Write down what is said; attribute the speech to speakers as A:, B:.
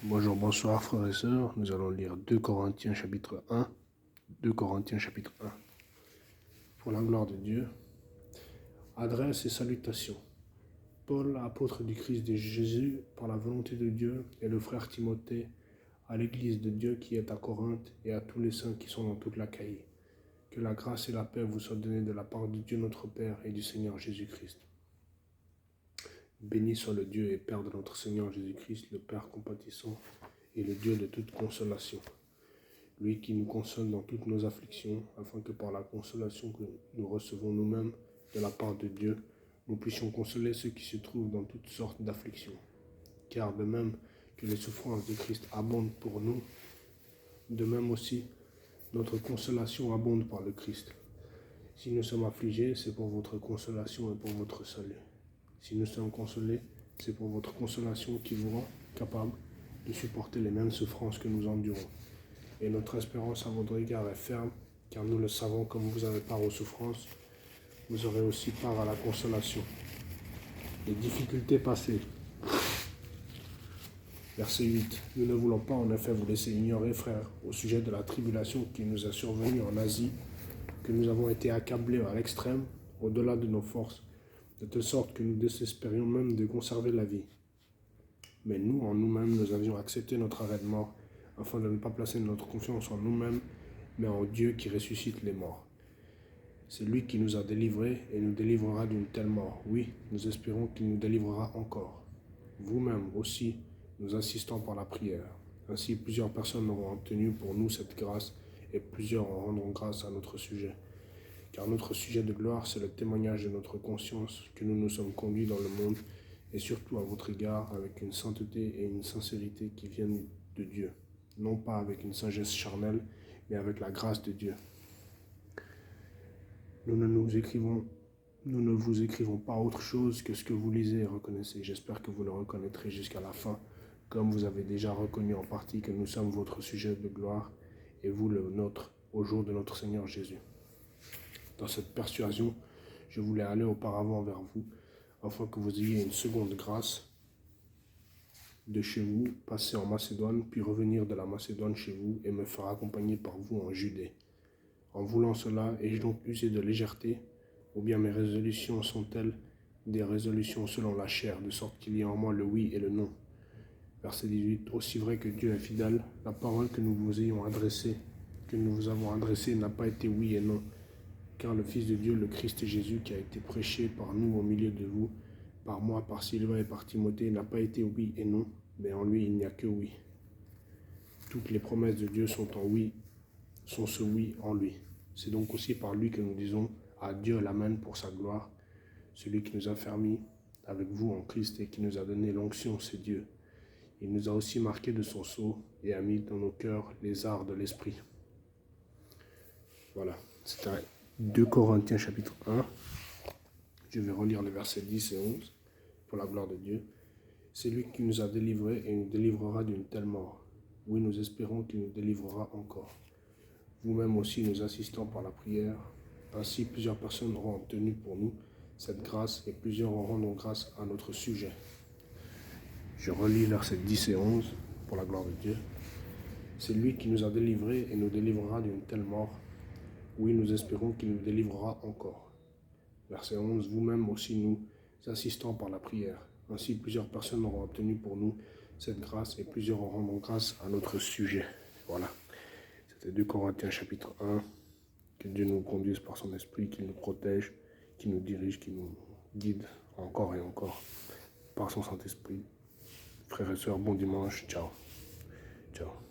A: Bonjour, bonsoir frères et sœurs. Nous allons lire 2 Corinthiens chapitre 1. 2 Corinthiens chapitre 1. Pour la gloire de Dieu. Adresse et salutations. Paul, apôtre du Christ de Jésus, par la volonté de Dieu, et le frère Timothée, à l'église de Dieu qui est à Corinthe et à tous les saints qui sont dans toute l'Achaïe. Que la grâce et la paix vous soient données de la part de Dieu notre Père et du Seigneur Jésus-Christ. Béni soit le Dieu et Père de notre Seigneur Jésus-Christ, le Père compatissant et le Dieu de toute consolation. Lui qui nous console dans toutes nos afflictions, afin que par la consolation que nous recevons nous-mêmes de la part de Dieu, nous puissions consoler ceux qui se trouvent dans toutes sortes d'afflictions. Car de même que les souffrances de Christ abondent pour nous, de même aussi notre consolation abonde par le Christ. Si nous sommes affligés, c'est pour votre consolation et pour votre salut. Si nous sommes consolés, c'est pour votre consolation qui vous rend capable de supporter les mêmes souffrances que nous endurons. Et notre espérance à votre égard est ferme, car nous le savons, comme vous avez part aux souffrances, vous aurez aussi part à la consolation. Les difficultés passées. Verset 8. Nous ne voulons pas en effet vous laisser ignorer, frères, au sujet de la tribulation qui nous est survenue en Asie, que nous avons été accablés à l'extrême, au-delà de nos forces, de telle sorte que nous désespérions même de conserver la vie. Mais nous, en nous-mêmes, nous avions accepté notre arrêt de mort, afin de ne pas placer notre confiance en nous-mêmes, mais en Dieu qui ressuscite les morts. C'est lui qui nous a délivrés et nous délivrera d'une telle mort. Oui, nous espérons qu'il nous délivrera encore. Vous-même aussi, nous assistons par la prière. Ainsi, plusieurs personnes auront obtenu pour nous cette grâce, et plusieurs en rendront grâce à notre sujet. Car notre sujet de gloire, c'est le témoignage de notre conscience que nous nous sommes conduits dans le monde, et surtout à votre égard, avec une sainteté et une sincérité qui viennent de Dieu. Non pas avec une sagesse charnelle, mais avec la grâce de Dieu. Nous ne vous écrivons pas autre chose que ce que vous lisez et reconnaissez. J'espère que vous le reconnaîtrez jusqu'à la fin, comme vous avez déjà reconnu en partie que nous sommes votre sujet de gloire, et vous le nôtre, au jour de notre Seigneur Jésus. Dans cette persuasion, je voulais aller auparavant vers vous, afin que vous ayez une seconde grâce de chez vous, passer en Macédoine, puis revenir de la Macédoine chez vous, et me faire accompagner par vous en Judée. En voulant cela, ai-je donc usé de légèreté, ou bien mes résolutions sont-elles des résolutions selon la chair, de sorte qu'il y a en moi le oui et le non. Verset 18. Aussi vrai que Dieu est fidèle, la parole que nous vous avons adressée n'a pas été oui et non, car le Fils de Dieu, le Christ Jésus, qui a été prêché par nous au milieu de vous, par moi, par Sylvain et par Timothée, n'a pas été oui et non, mais en lui il n'y a que oui. Toutes les promesses de Dieu sont ce oui en lui. C'est donc aussi par lui que nous disons à Dieu l'Amen pour sa gloire. Celui qui nous a fermis avec vous en Christ et qui nous a donné l'onction, c'est Dieu. Il nous a aussi marqués de son sceau et a mis dans nos cœurs les arts de l'esprit. Voilà, c'était 2 Corinthiens chapitre 1. Je vais relire les versets 10 et 11 pour la gloire de Dieu. C'est lui qui nous a délivrés et nous délivrera d'une telle mort. Oui, nous espérons qu'il nous délivrera encore. Vous-même aussi, nous assistons par la prière. Ainsi, plusieurs personnes auront obtenu pour nous cette grâce et plusieurs en rendront grâce à notre sujet. Je relis versets 10 et 11 pour la gloire de Dieu. C'est lui qui nous a délivrés et nous délivrera d'une telle mort. Oui, nous espérons qu'il nous délivrera encore. Verset 11. Vous-même aussi, nous assistons par la prière. Ainsi, plusieurs personnes auront obtenu pour nous cette grâce et plusieurs en rendront grâce à notre sujet. Voilà. C'était 2 Corinthiens chapitre 1. Que Dieu nous conduise par son esprit, qu'il nous protège, qu'il nous dirige, qu'il nous guide encore et encore par son Saint-Esprit. Frères et sœurs, bon dimanche. Ciao. Ciao.